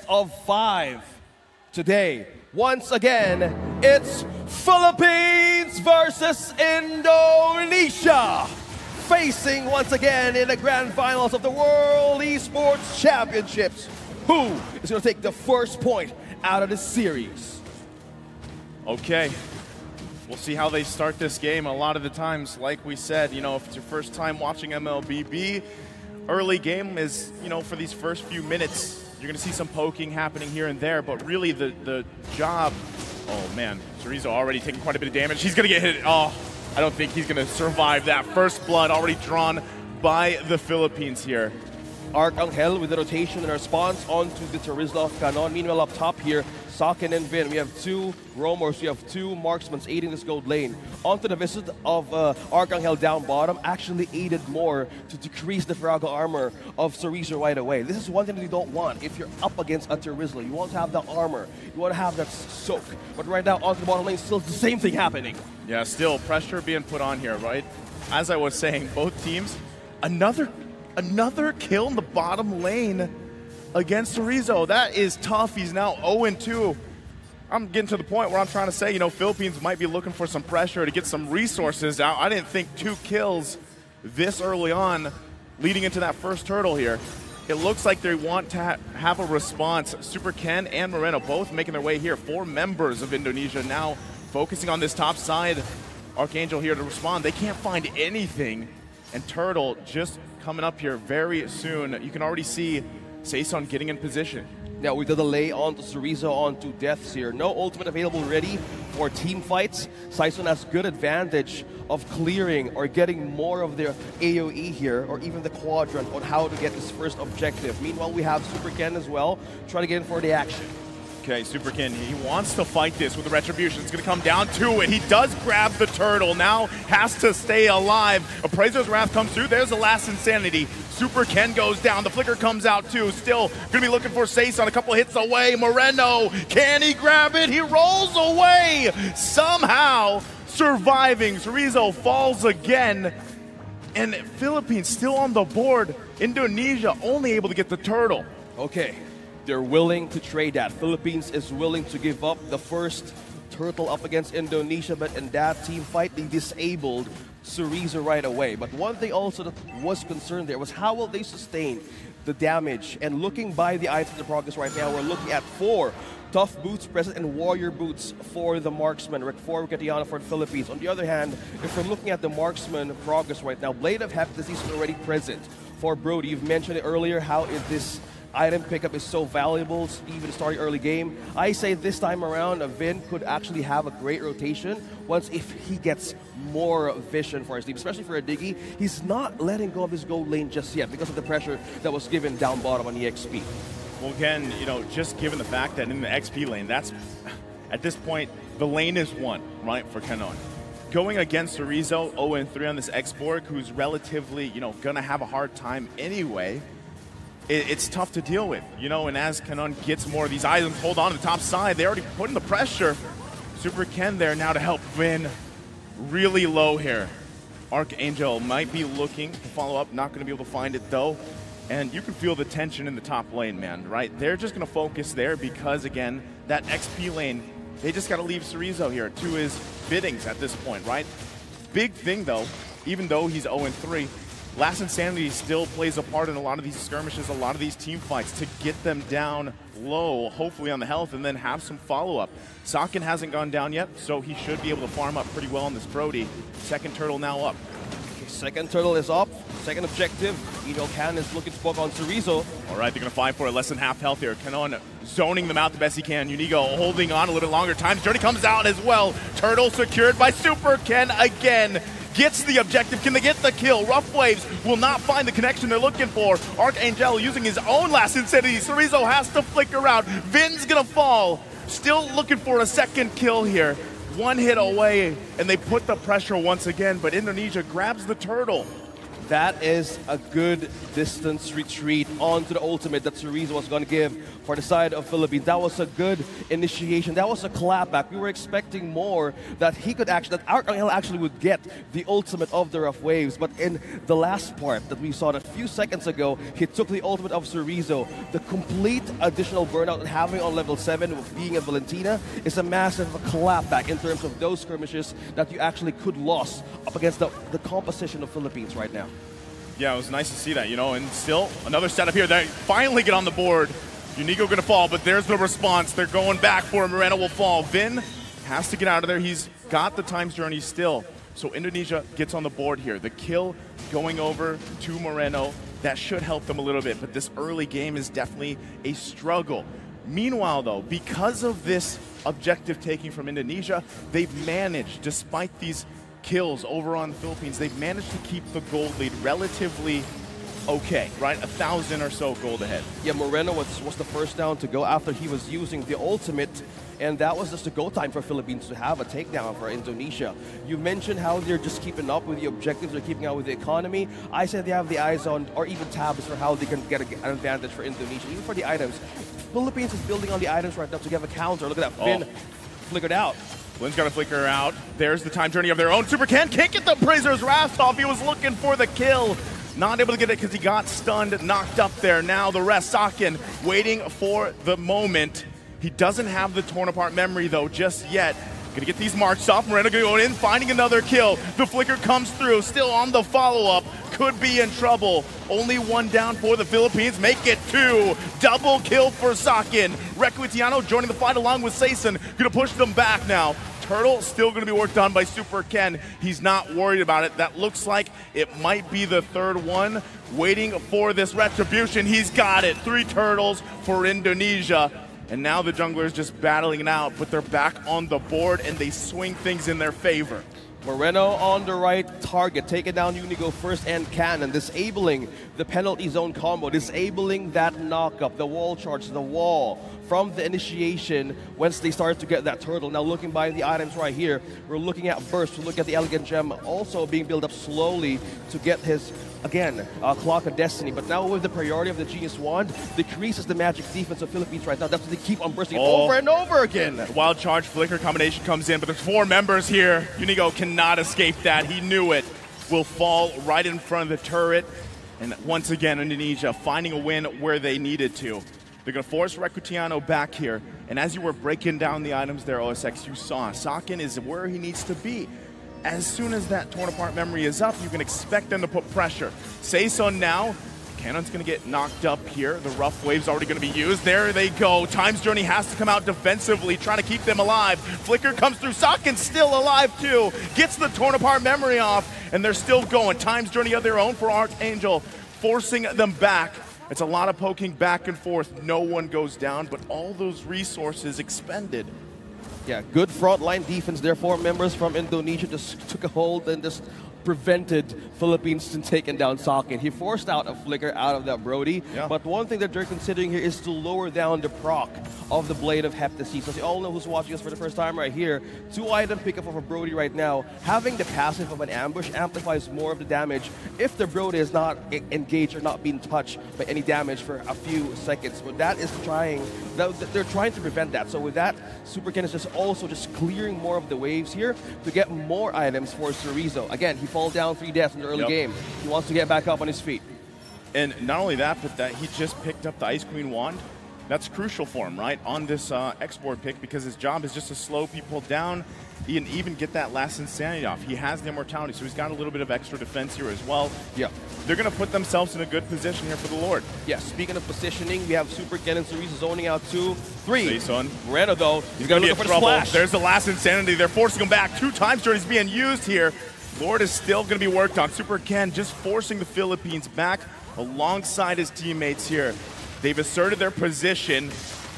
of 5 today. Once again, it's Philippines versus Indonesia, facing once again in the grand finals of the World Esports Championships. Who is going to take the first point out of this series? Okay, we'll see how they start this game. A lot of the times, like we said, if it's your first time watching MLBB, early game is, for these first few minutes, you're going to see some poking happening here and there, but really the job, oh man, Chorizo already taking quite a bit of damage. He's going to get hit. Oh, I don't think he's going to survive that. First blood already drawn by the Philippines here. Arcangel with the rotation and response onto the Chorizo Canon. Meanwhile, up top here, Sakin and Vin. We have 2 roamers, we have 2 marksmen aiding this gold lane. Onto the visit of Arcangel down bottom actually aided more to decrease the fragile armor of Chorizo right away. This is one thing that you don't want if you're up against a Chorizo. You want to have the armor, you want to have that soak. But right now, onto the bottom lane, still the same thing happening. Yeah, still pressure being put on here, right? As I was saying, both teams, another kill in the bottom lane against Chorizo. That is tough. He's now 0-2. I'm getting to the point where I'm trying to say, Philippines might be looking for some pressure to get some resources out. I didn't think 2 kills this early on leading into that first turtle here. It looks like they want to have a response. Super Ken and Moreno both making their way here. 4 members of Indonesia now focusing on this top side. Archangel here to respond. They can't find anything. And Turtle just coming up here very soon. You can already see Saison getting in position. Now with the delay onto Chorizo onto deaths here. No ultimate available ready for team fights. Saison has good advantage of clearing or getting more of their AoE here, or even the quadrant on how to get this first objective. Meanwhile, we have Super Ken as well, trying to get in for the action. Okay, Super Ken, he wants to fight this with the Retribution. It's going to come down to it. He does grab the turtle, now has to stay alive. Appraiser's Wrath comes through. There's the last Insanity. Super Ken goes down. The Flicker comes out too. Still going to be looking for Saison. A couple hits away. Moreno, can he grab it? He rolls away. Somehow surviving. Chorizo falls again. And Philippines still on the board. Indonesia only able to get the turtle. Okay. They're willing to trade that. Philippines is willing to give up the first turtle up against Indonesia, but in that team fight, they disabled Chorizo right away. But one thing also that was concerned there was how will they sustain the damage? And looking by the items in progress right now, we're looking at 4 tough boots present and warrior boots for the marksman, 4 Katiana for the Philippines. On the other hand, if we're looking at the marksman progress right now, Blade of Hephaestus is already present for Brody. You've mentioned it earlier how this item pickup is so valuable, even starting early game. I say this time around, Vin could actually have a great rotation once if he gets more vision for his team, especially for a Diggy. He's not letting go of his gold lane just yet because of the pressure that was given down bottom on EXP. Well, again, just given the fact that in the XP lane, that's, at this point, the lane is won, right, for Canon. Going against Chorizo, 0-3 on this X-Borg, who's relatively, gonna have a hard time anyway, it's tough to deal with, and as Canon gets more of these items, hold on to the top side, they already put in the pressure. Super Ken there now to help Vin. Really low here. Archangel might be looking to follow up, not going to be able to find it though. And you can feel the tension in the top lane, man, right? They're just going to focus there because, again, that XP lane, they just got to leave Chorizo here to his biddings at this point, right? Big thing though, even though he's 0-3, Last Insanity still plays a part in a lot of these skirmishes, a lot of these team fights to get them down low, hopefully on the health, and then have some follow-up. Sakin hasn't gone down yet, so he should be able to farm up pretty well on this Brody. Second turtle now up. Okay, second turtle is up. Second objective. Can is looking to poke on Chorizo. All right, they're going to fight for it. Less than half health here. Canon zoning them out the best he can. Unigo holding on a little bit longer. Time Journey comes out as well. Turtle secured by Super Ken again. Gets the objective. Can they get the kill? Rough Waves will not find the connection they're looking for. Archangel using his own last Insanity. Chorizo has to flicker out. Vin's gonna fall. Still looking for a second kill here. 1 hit away, and they put the pressure once again, but Indonesia grabs the turtle. That is a good distance retreat onto the ultimate that Cerezo was going to give for the side of Philippines. That was a good initiation. That was a clapback. We were expecting more, that he could actually, that Arcangel actually would get the ultimate of the rough waves. But in the last part that we saw a few seconds ago, he took the ultimate of Cerezo. The complete additional burnout and having on level 7 with being a Valentina is a massive clapback in terms of those skirmishes that you actually could lose up against the composition of Philippines right now. Yeah, it was nice to see that, you know, and still another setup here. They finally get on the board. Unigo gonna fall, but there's the response. They're going back for him. Moreno will fall. Vin has to get out of there. He's got the times journey still. So Indonesia gets on the board here. The kill going over to Moreno, that should help them a little bit, but this early game is definitely a struggle. Meanwhile, though, because of this objective taking from Indonesia, they've managed, despite these kills over on the Philippines, they've managed to keep the gold lead relatively okay, right? 1,000 or so gold ahead. Yeah, Moreno was the first down to go after he was using the ultimate, and that was just a go time for Philippines to have a takedown for Indonesia. You mentioned how they're just keeping up with the objectives, they're keeping up with the economy. I said they have the eyes on, or even tabs for how they can get an advantage for Indonesia, even for the items. Philippines is building on the items right now to give a counter. Look at that, Finn flickered out. Flynn's got to flicker out. There's the time journey of their own. Super Ken can't get the Prisoner's Wrath off. He was looking for the kill. Not able to get it because he got stunned, knocked up there. Now the rest, Sakin waiting for the moment. He doesn't have the torn apart memory though just yet. Gonna get these marks off. Moreno gonna go in, finding another kill. The flicker comes through, still on the follow-up. Could be in trouble. Only one down for the Philippines. Make it 2. Double kill for Sakin. Requitiano joining the fight along with Saison. Gonna push them back now. Turtle still going to be worked on by Super Ken. He's not worried about it. That looks like it might be the third one. Waiting for this retribution. He's got it. 3 turtles for Indonesia. And now the junglers just battling it out, but they're back on the board and they swing things in their favor. Moreno on the right target, taking down Unigo first and Cannon, disabling the penalty zone combo, disabling that knock-up, the wall charge, the wall from the initiation once they start to get that turtle. Now looking by the items right here, we're looking at Burst, we're looking at the Elegant Gem also being built up slowly to get his, again, Clock of Destiny. But now with the priority of the Genius Wand, decreases the magic defense of Philippines right now. That's what they keep on bursting over and over again. Wild Charge Flicker combination comes in, but there's 4 members here. Unigo cannot escape that. He knew it. Will fall right in front of the turret. And once again, Indonesia finding a win where they needed to. They're going to force Requitiano back here. And as you were breaking down the items there, OSX, you saw Sakin is where he needs to be. As soon as that torn apart memory is up, you can expect them to put pressure. Saison now. Cannon's going to get knocked up here. The rough wave's already going to be used. There they go. Time's Journey has to come out defensively, trying to keep them alive. Flicker comes through. Sakin's still alive too. Gets the torn apart memory off, and they're still going. Time's Journey of their own for Archangel, forcing them back. It's a lot of poking back and forth. No one goes down, but all those resources expended. Yeah, good frontline defense. Their 4 members from Indonesia just took a hold and just prevented Philippines from taking down Sakin. He forced out a flicker out of that Brody, but one thing that they're considering here is to lower down the proc of the Blade of Heptacy. So you all know who's watching us for the first time right here. 2-item pickup of a Brody right now. Having the passive of an ambush amplifies more of the damage if the Brody is not engaged or not being touched by any damage for a few seconds. But that is they're trying to prevent that. So with that, Super Ken is just also just clearing more of the waves here to get more items for Cerezo. Again, he fall down 3 deaths in the early game. He wants to get back up on his feet. And not only that, but that he just picked up the Ice Queen Wand. That's crucial for him, right, on this export pick, because his job is just to slow people down and even get that last Insanity off. He has the Immortality, so he's got a little bit of extra defense here as well. Yeah. They're going to put themselves in a good position here for the Lord. Yeah, speaking of positioning, we have Super Ken and Cerezo zoning out 2, 3. Saison. Moreno, though, he's going to be in trouble. The There's the last Insanity. They're forcing him back. 2 times Journey's being used here. Lord is still going to be worked on. Super Ken just forcing the Philippines back alongside his teammates here. They've asserted their position.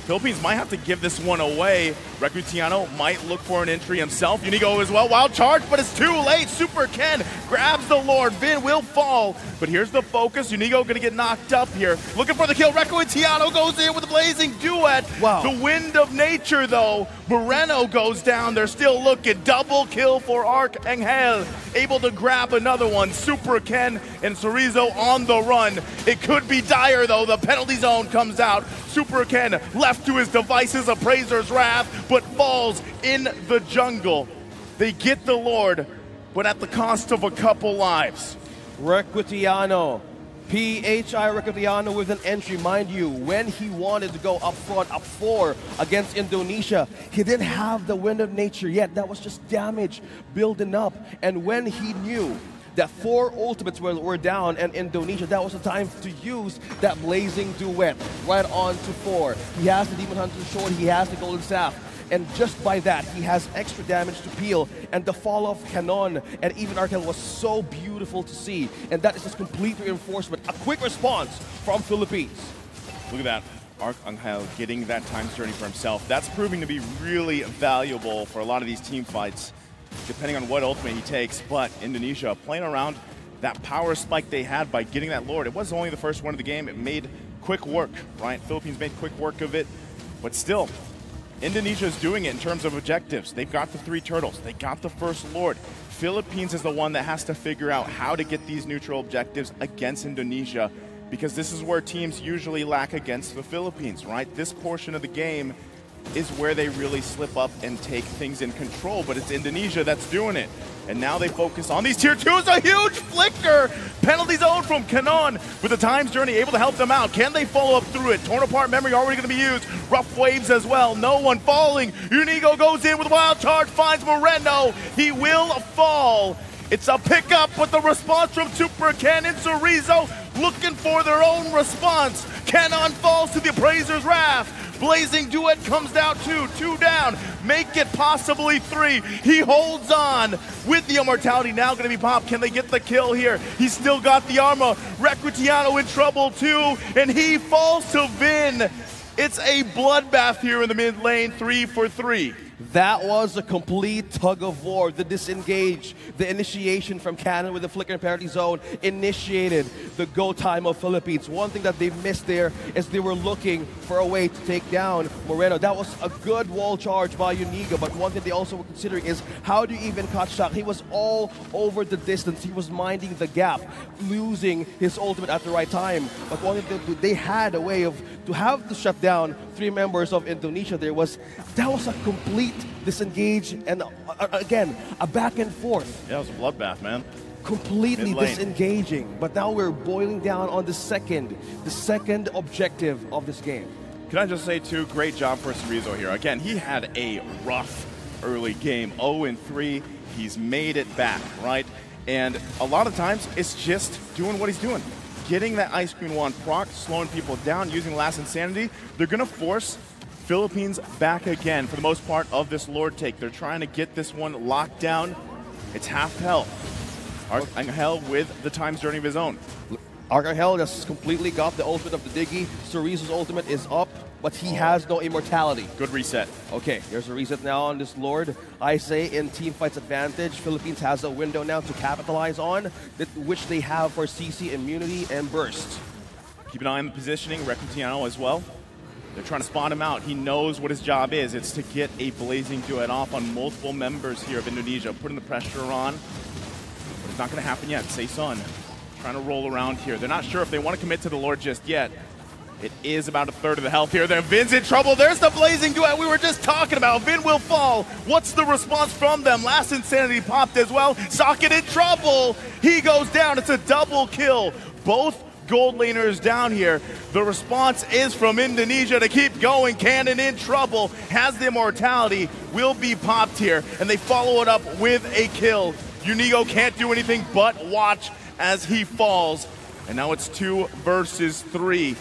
Philippines might have to give this one away. Recutiano might look for an entry himself. Unigo as well, wild charge, but it's too late. Super Ken grabs the Lord. Vin will fall, but here's the focus. Unigo gonna get knocked up here. Looking for the kill. Recutiano goes in with a blazing duet. Wow. The wind of nature though. Moreno goes down. They're still looking. Double kill for Arcangel. Able to grab another one. Super Ken and Chorizo on the run. It could be dire though. The penalty zone comes out. Super Ken left to his devices, Appraiser's Wrath, but falls in the jungle. They get the Lord, but at the cost of a couple lives. Recutiano. PHI Recutiano with an entry. Mind you, when he wanted to go up front, up 4 against Indonesia, he didn't have the wind of nature yet. That was just damage building up. And when he knew that 4 ultimates were down and Indonesia, that was the time to use that blazing duet right on to 4. He has the Demon Hunter Sword, he has the Golden Staff, and just by that, he has extra damage to peel, and the fall of Canon and even Arcangel was so beautiful to see, and that is just complete reinforcement, a quick response from Philippines. Look at that. Arcangel getting that times journey for himself. That's proving to be really valuable for a lot of these team fights, depending on what ultimate he takes. But Indonesia playing around that power spike they had by getting that Lord. It was only the first one of the game. It made quick work, right? Philippines made quick work of it, but still, Indonesia is doing it in terms of objectives. They've got the 3 turtles. They got the first Lord. Philippines is the one that has to figure out how to get these neutral objectives against Indonesia, because this is where teams usually lack against the Philippines, right? This portion of the game is where they really slip up and take things in control, but it's Indonesia that's doing it. And now they focus on these tier 2s, a huge flicker! Penalty zone from Canon with the times journey able to help them out. Can they follow up through it? Torn apart memory already going to be used. Rough waves as well, no one falling. Unigo goes in with a wild charge, finds Moreno. He will fall. It's a pickup, but the response from Super Ken and Chorizo looking for their own response. Canon falls to the Appraiser's Wrath. Blazing duet comes down 2 down, make it possibly 3. He holds on with the immortality now going to be popped. Can they get the kill here? He's still got the armor. Recutiano in trouble too, and he falls to Vin. It's a bloodbath here in the mid lane, 3 for 3. That was a complete tug of war. The disengage, the initiation from Cannon with the flicker and parity zone initiated the go time of Philippines. One thing that they missed there is they were looking for a way to take down Moreno. That was a good wall charge by Unigo, but one thing they also were considering is how do you even catch Shaq? He was all over the distance. He was minding the gap, losing his ultimate at the right time. But one thing they had a way of to have to shut down 3 members of Indonesia. That was a complete disengage and again a back and forth. Yeah, it was a bloodbath, man. Completely disengaging. But now we're boiling down on the second objective of this game. Can I just say too, great job for Chorizo here. Again, he had a rough early game, 0-3. He's made it back, right? And a lot of times it's just doing what he's doing. Getting that Ice Queen Wand proc, slowing people down, using Last Insanity. They're going to force Philippines back again for the most part of this Lord take. They're trying to get this one locked down. It's half health. Arcangel with the times journey of his own. Arcangel just completely got the ultimate of the Diggy. Chorizo's ultimate is up, but he has no immortality. Good reset. Okay, there's a reset now on this Lord. I say in team fights advantage, Philippines has a window now to capitalize on, which they have for CC immunity and burst. Keep an eye on the positioning, Recutiano as well. They're trying to spot him out. He knows what his job is. It's to get a blazing duet off on multiple members here of Indonesia, putting the pressure on. But it's not going to happen yet. Saison trying to roll around here. They're not sure if they want to commit to the Lord just yet. It is about a third of the health here. Then Vin's in trouble. There's the blazing duet we were just talking about. Vin will fall. What's the response from them? Last Insanity popped as well. Socket in trouble. He goes down. It's a double kill. Both gold laners down here. The response is from Indonesia to keep going. Cannon in trouble. Has the immortality. Will be popped here. And they follow it up with a kill. Unigo can't do anything but watch as he falls. And now it's 2 versus 3.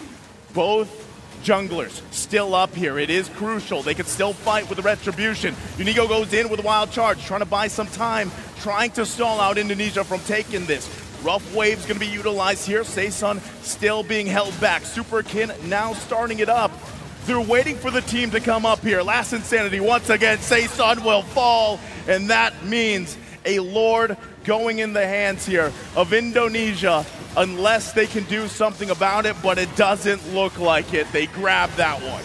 Both junglers still up here. It is crucial. They could still fight with the retribution. Unigo goes in with a wild charge, trying to buy some time, trying to stall out Indonesia from taking this. Rough wave's going to be utilized here. Saison still being held back. Super Ken now starting it up. They're waiting for the team to come up here. Last Insanity, once again, Sun will fall, and that means a Lord going in the hands here of Indonesia, unless they can do something about it, but it doesn't look like it. They grab that one.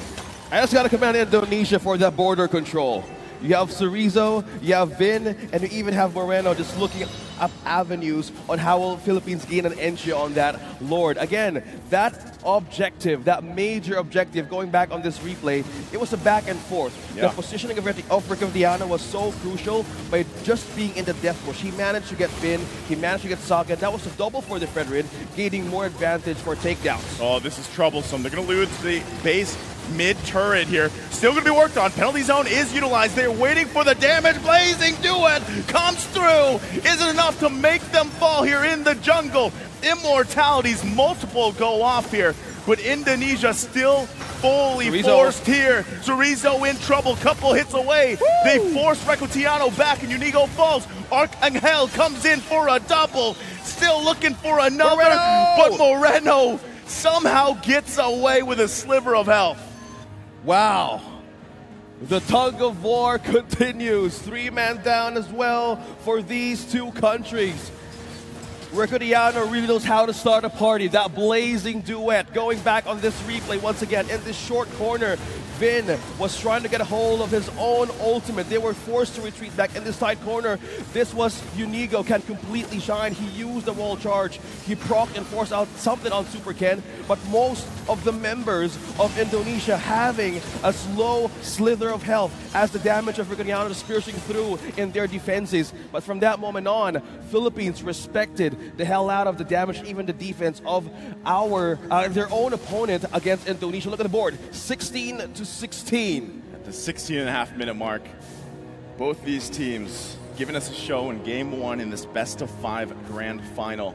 I just got to commend Indonesia for that border control. You have Chorizo, you have Vin, and you even have Moreno just looking up avenues on how will Philippines gain an entry on that Lord. Again, that objective, that major objective, going back on this replay, it was a back and forth. Yeah. The positioning of Riccatiano was so crucial by just being in the death bush. He managed to get Vin, he managed to get Socket. That was a double for the Federin, gaining more advantage for takedowns. Oh, this is troublesome. They're going to lose the base mid-turret here. Still going to be worked on. Penalty zone is utilized. They're waiting for the damage. Blazing Duet comes through. Is it enough to make them fall here in the jungle? Immortalities, multiple go off here, but Indonesia still fully Chorizo. forced here. Chorizo in trouble, couple hits away. Woo! They force Riccatiano back and Unigo falls. Arcangel comes in for a double. Still looking for another, Moreno! but Moreno somehow gets away with a sliver of health. Wow. The tug of war continues. 3-man down as well for these two countries. Riccatiano really knows how to start a party. That blazing duet going back on this replay once again in this short corner. Vin was trying to get a hold of his own ultimate. They were forced to retreat back in this side corner. This was Unigo can completely shine. He used the wall charge. He procced and forced out something on Super Ken, but most of the members of Indonesia having a slow slither of health as the damage of Riccatiano is piercing through in their defenses. But from that moment on, Philippines respected the hell out of the damage, even the defense of their own opponent against Indonesia. Look at the board, 16-16. At the 16.5-minute mark, both these teams giving us a show in Game 1 in this best-of-5 grand final.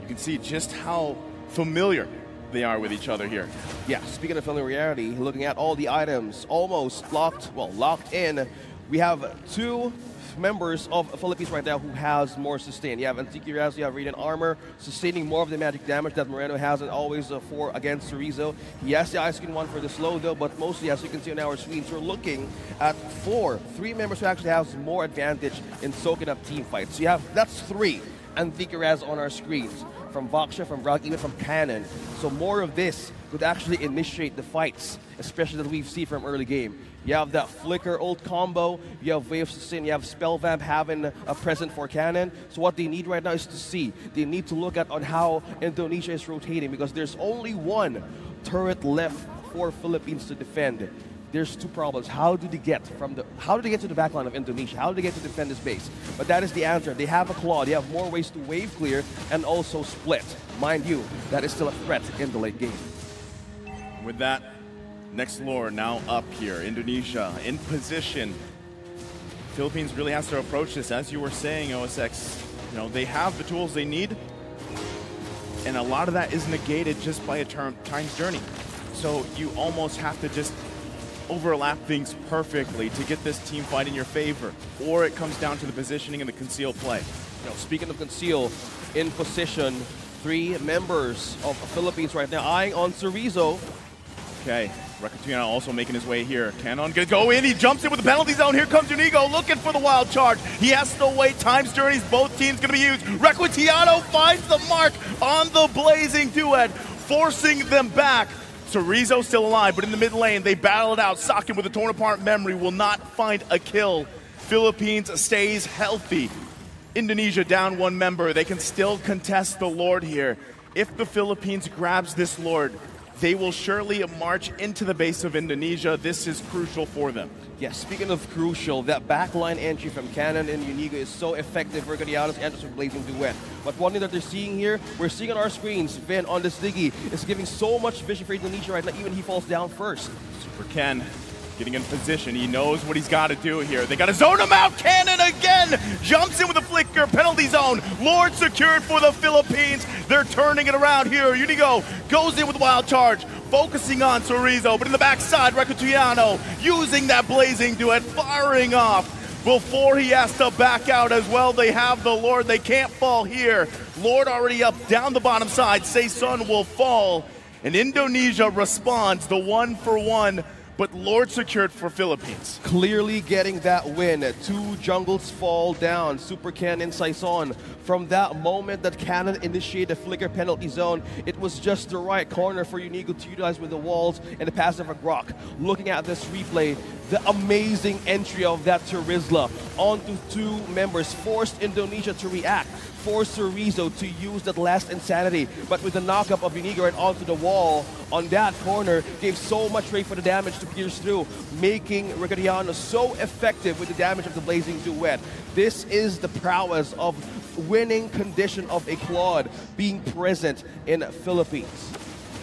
You can see just how familiar they are with each other here. Yeah, speaking of familiarity, looking at all the items almost locked in, we have two members of Philippines right now who has more sustain. You have Antique Raz, you have Radiant Armor, sustaining more of the magic damage that Moreno hasn't always for against Chorizo. He has the Ice Skin one for the slow though, but mostly, as you can see on our screens, we're looking at three members who actually have more advantage in soaking up team fights. So you have, that's 3 Antique Raz on our screens. From Voxia, from Brag, even from Cannon. So more of this could actually initiate the fights, especially that we've seen from early game. You have that Flicker ult combo, you have Wave Sustain, you have Spell Vamp having a present for Cannon. So what they need right now is to see. They need to look at on how Indonesia is rotating, because there's only one turret left for Philippines to defend. There's two problems. How do they get to the back line of Indonesia? How do they get to defend this base? But that is the answer. They have a claw. They have more ways to wave clear and also split. Mind you, that is still a threat in the late game. With that, next lore now up here. Indonesia in position. Philippines really has to approach this. As you were saying, OSX, they have the tools they need, and a lot of that is negated just by a time's journey. So you almost have to just overlap things perfectly to get this team fight in your favor, or it comes down to the positioning and the conceal play. Speaking of conceal, in position, 3 members of Philippines right now eyeing on Chorizo. Okay, Riccatiano also making his way here. Cannon gonna go in, he jumps in with the penalty zone. Here comes Unigo looking for the wild charge. He has to wait, time's journeys, both teams gonna be used. Riccatiano finds the mark on the blazing duet, forcing them back. Chorizo still alive, but in the mid lane, they battle it out. Socken with a torn apart memory will not find a kill. Philippines stays healthy. Indonesia down 1 member. They can still contest the Lord here. If the Philippines grabs this Lord, they will surely march into the base of Indonesia. This is crucial for them. Yes, speaking of crucial, that backline entry from Cannon and Unigo is so effective for Riccatiano's enters with Blazing Duet. But one thing that they're seeing here, we're seeing on our screens, Vin on this Diggy is giving so much vision for Indonesia right now, even he falls down first. Super Ken getting in position. He knows what he's got to do here. They got to zone him out. Cannon again jumps in with a flicker. Penalty zone. Lord secured for the Philippines. They're turning it around here. Unigo goes in with wild charge, focusing on Chorizo, but in the backside, Riccatiano using that blazing duet, firing off before he has to back out as well. They have the Lord. They can't fall here. Lord already up down the bottom side. Sun will fall. And Indonesia responds, the 1-for-1, but Lord secured for Philippines. Clearly getting that win. 2 jungles fall down. Super Ken and Saison. From that moment that Cannon initiated a flicker penalty zone, it was just the right corner for Unigo to utilize with the walls and the passive of Grok. Looking at this replay, the amazing entry of that Terizla onto 2 members forced Indonesia to react. Forced Cerezo to use that last insanity, but with the knockup of Unigo right onto the wall on that corner, gave so much rate for the damage to pierce through, making Recreatiano so effective with the damage of the Blazing Duet. This is the prowess of winning condition of a Claude being present in Philippines.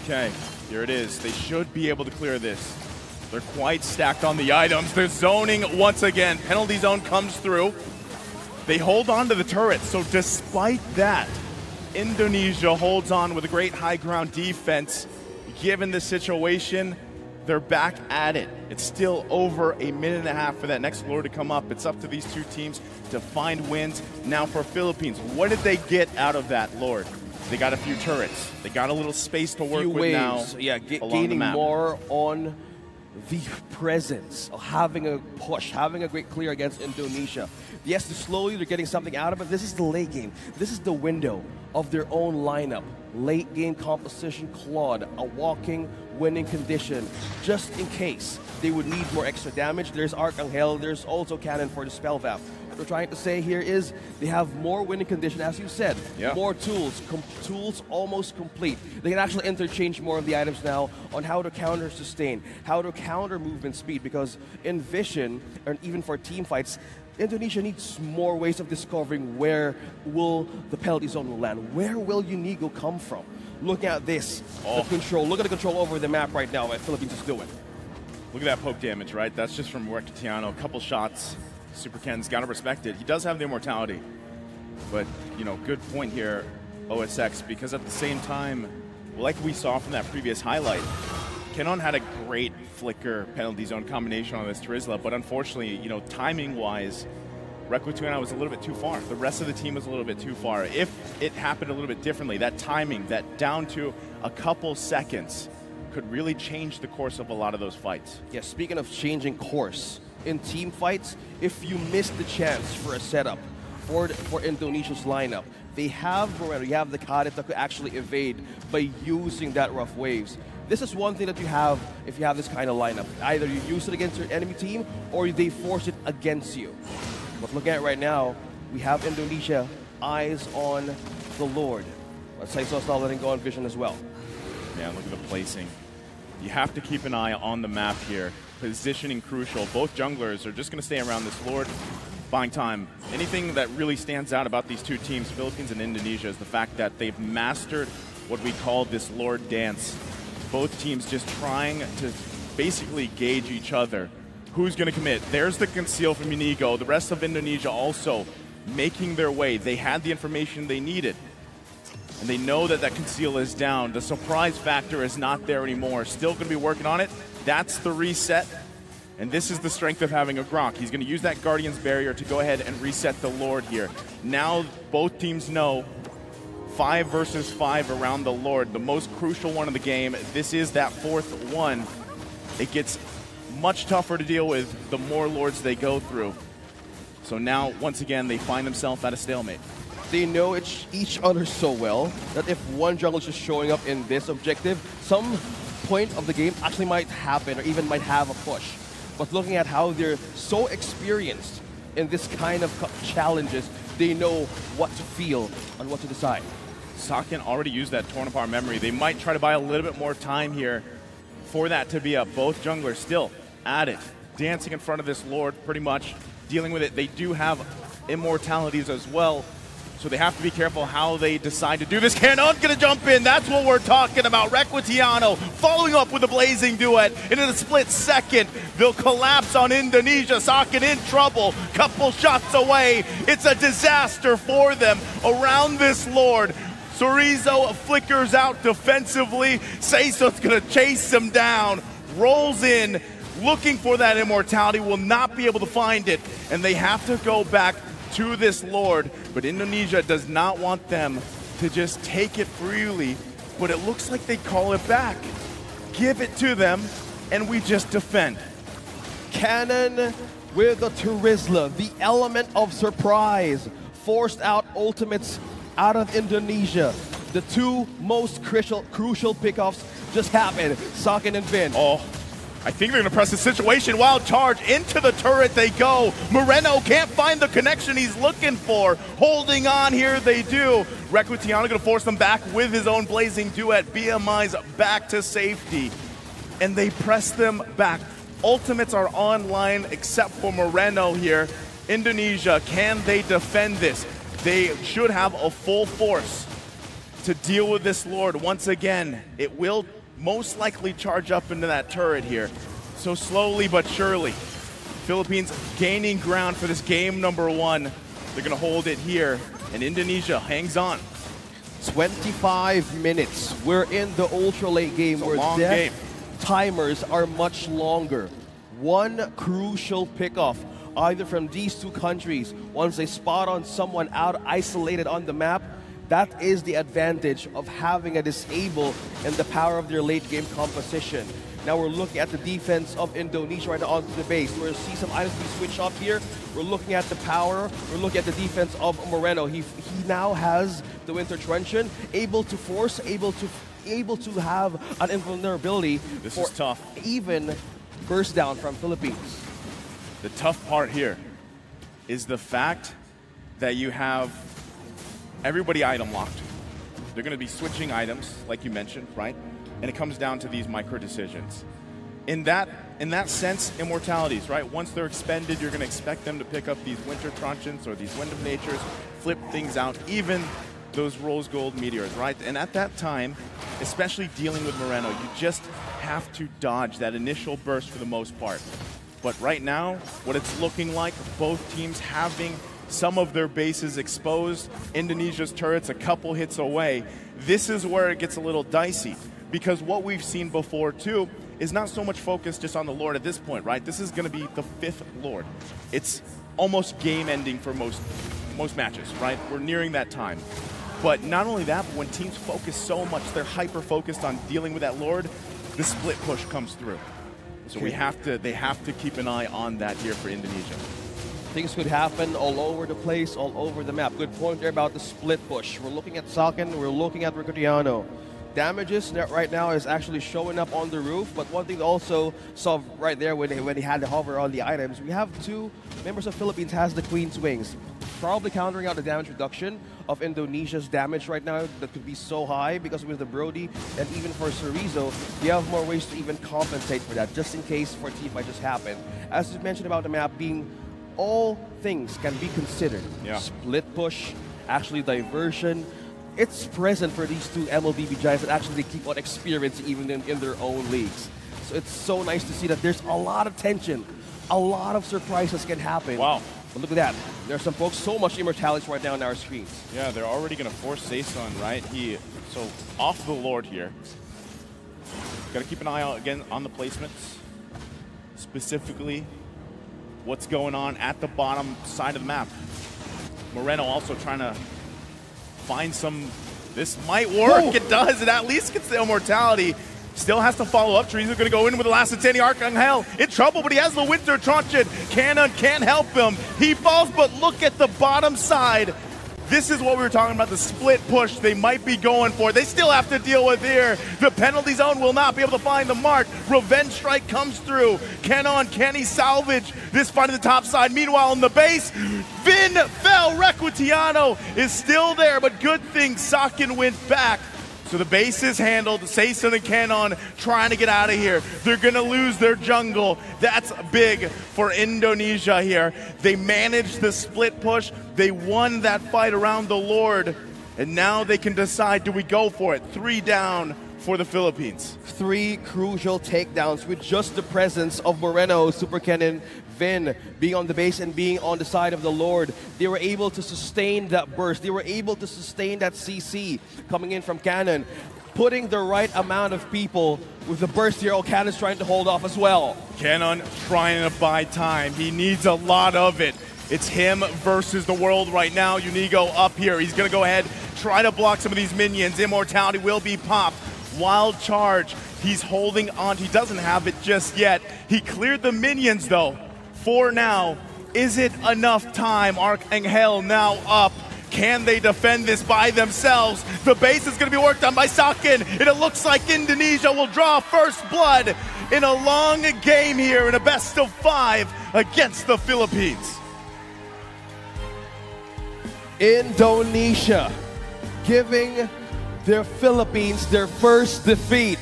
Okay, here it is. They should be able to clear this. They're quite stacked on the items. They're zoning once again. Penalty zone comes through. They hold on to the turret, so despite that, Indonesia holds on with a great high ground defense. Given the situation, they're back at it. It's still over a minute and a half for that next Lord to come up. It's up to these 2 teams to find wins. Now for Philippines, what did they get out of that Lord? They got a few turrets. They got a little space to work with now. Yeah, gaining more on the presence of having a push, having a great clear against Indonesia. Yes, slowly they're getting something out of it. This is the late game. This is the window of their own lineup. Late game composition, Claude, a walking winning condition. Just in case they would need more extra damage, there's Arcangel, there's also Cannon for the Spell Valve. What we're trying to say here is they have more winning condition, as you said. Yeah. More tools, tools almost complete. They can actually interchange more of the items now on how to counter sustain, how to counter movement speed, because in Vision, and even for team fights, Indonesia needs more ways of discovering where will the penalty zone will land. Where will Unigo come from? Look at this, the control. Look at the control over the map right now what Philippines is doing. Look at that poke damage, right? That's just from Recreatiano. A couple shots. Super Ken's got to respect it. He does have the immortality. But, you know, good point here, OSX, because at the same time, like we saw from that previous highlight, Canon had a great flicker penalty zone combination on this Terizla, but unfortunately, you know, timing-wise, Recreatiano was a little bit too far. The rest of the team was a little bit too far. If it happened a little bit differently, that timing, that down to a couple seconds, could really change the course of a lot of those fights. Yeah, speaking of changing course, in team fights, if you miss the chance for a setup for Indonesia's lineup, they have Moreno, you have the Kadet that could actually evade by using that rough waves. This is one thing that you have if you have this kind of lineup. Either you use it against your enemy team or they force it against you. But looking at it right now, we have Indonesia eyes on the Lord. But Saiso's not letting go on Vision as well. Yeah, look at the placing. You have to keep an eye on the map here. Positioning crucial. Both junglers are just going to stay around this Lord, buying time. Anything that really stands out about these 2 teams, Philippines and Indonesia, is the fact that they've mastered what we call this Lord dance. Both teams just trying to basically gauge each other. Who's going to commit? There's the conceal from Unigo. The rest of Indonesia also making their way. They had the information they needed. And they know that that conceal is down. The surprise factor is not there anymore. Still going to be working on it. That's the reset. And this is the strength of having a Grok. He's going to use that Guardian's Barrier to go ahead and reset the Lord here. Now both teams know 5 versus 5 around the Lord, the most crucial one of the game. This is that 4th one. It gets much tougher to deal with the more Lords they go through. So now, once again, they find themselves at a stalemate. They know each other so well that if one jungle is just showing up in this objective, some point of the game actually might happen or even might have a push. But looking at how they're so experienced in this kind of challenges, they know what to feel and what to decide. Saken already used that torn apart memory. They might try to buy a little bit more time here for that to be up. Both junglers still at it, dancing in front of this Lord, pretty much dealing with it. They do have immortalities as well, so they have to be careful how they decide to do this. Canon gonna jump in. That's what we're talking about. Recreatiano following up with a blazing duet, and in a split second, they'll collapse on Indonesia. Saken in trouble, couple shots away. It's a disaster for them around this Lord. Cerezo flickers out defensively. Seiso's gonna chase him down, rolls in, looking for that immortality, will not be able to find it, and they have to go back to this Lord, but Indonesia does not want them to just take it freely but it looks like they call it back. Give it to them, and we just defend. Cannon with the Turisla, the element of surprise, forced out ultimates out of Indonesia. The two most crucial pickoffs just happened, Sakin and Vin. Oh, I think they're gonna press the situation. Wild charge, into the turret they go. Moreno can't find the connection he's looking for. Holding on here they do. Requitiano gonna force them back with his own blazing duet. BMI's back to safety. And they press them back. Ultimates are online except for Moreno here. Indonesia, can they defend this? They should have a full force to deal with this Lord. Once again, it will most likely charge up into that turret here. So slowly but surely, Philippines gaining ground for this game number 1. They're gonna hold it here, and Indonesia hangs on. 25 minutes. We're in the ultra late game where death timers are much longer. One crucial pickoff, either from these two countries, once they spot on someone out isolated on the map, that is the advantage of having a disable and the power of their late game composition. Now we're looking at the defense of Indonesia right now onto the base. We're see some items be switched up here. We're looking at the power. We're looking at the defense of Moreno. He now has the Winter Truncheon, able to force, able to have an invulnerability. This is tough. Even burst down from Philippines. The tough part here is the fact that you have everybody item locked. They're going to be switching items, like you mentioned, right? And it comes down to these micro decisions. In that sense, immortalities, right? Once they're expended, you're going to expect them to pick up these Winter Truncheons or these Wind of Natures, flip things out, even those Rose Gold Meteors, right? And at that time, especially dealing with Moreno, you just have to dodge that initial burst for the most part. But right now, what it's looking like, both teams having some of their bases exposed, Indonesia's turrets a couple hits away. This is where it gets a little dicey, because what we've seen before too is not so much focused just on the Lord at this point, right? This is going to be the 5th Lord. It's almost game ending for most matches, right? We're nearing that time. But not only that, but when teams focus so much, they're hyper focused on dealing with that Lord, the split push comes through. So they have to keep an eye on that here for Indonesia. Things could happen all over the place, all over the map. Good point there about the split push. We're looking at Sakin, we're looking at Requitiano. Damages right now is actually showing up on the roof, but one thing also saw right there when he had to hover on the items, we have two members of Philippines has the Queen's Wings. Probably countering out the damage reduction of Indonesia's damage right now that could be so high because with the Brody and even for Chorizo, you have more ways to even compensate for that, just in case for a team might just happen. As you mentioned about the map being all things can be considered. Yeah. Split push, actually diversion. It's present for these two MLBB giants that actually keep on experiencing even in their own leagues. So it's so nice to see that there's a lot of tension, a lot of surprises can happen. Wow. But look at that. There's some folks, so much immortality right now on our screens. Yeah, they're already going to force Saison, right? So off the Lord here. Got to keep an eye out again on the placements. Specifically, what's going on at the bottom side of the map. Moreno also trying to find some, this might work. Whoa. It does, it at least gets the immortality. Still has to follow up. Chorizo going to go in with the last Ateni Arcangel. In trouble, but he has the Winter Truncheon. Cannon can't help him. He falls, but look at the bottom side. This is what we were talking about, the split push they might be going for. They still have to deal with here. The penalty zone will not be able to find the mark. Revenge strike comes through. Cannon, can he salvage this fight at the top side? Meanwhile, in the base, Vin fell. Requitiano is still there, but good thing Sakin went back. So the base is handled. Saison and Cannon trying to get out of here. They're going to lose their jungle. That's big for Indonesia here. They managed the split push. They won that fight around the Lord. And now they can decide, do we go for it? 3 down for the Philippines. 3 crucial takedowns with just the presence of Moreno, Super Cannon, Vin being on the base and being on the side of the Lord. They were able to sustain that burst. They were able to sustain that CC coming in from Cannon, putting the right amount of people with the burst here. Cannon's trying to hold off as well. Cannon trying to buy time. He needs a lot of it. It's him versus the world right now. Unigo up here. He's going to go ahead, try to block some of these minions. Immortality will be popped. Wild charge. He's holding on. He doesn't have it just yet. He cleared the minions, though, for now. Is it enough time? Archangel now up. Can they defend this by themselves? The base is going to be worked on by Sakin, and it looks like Indonesia will draw first blood in a long game here in a best of 5 against the Philippines. Indonesia giving their Philippines their first defeat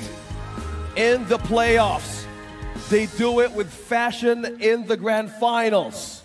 in the playoffs. They do it with fashion in the grand finals.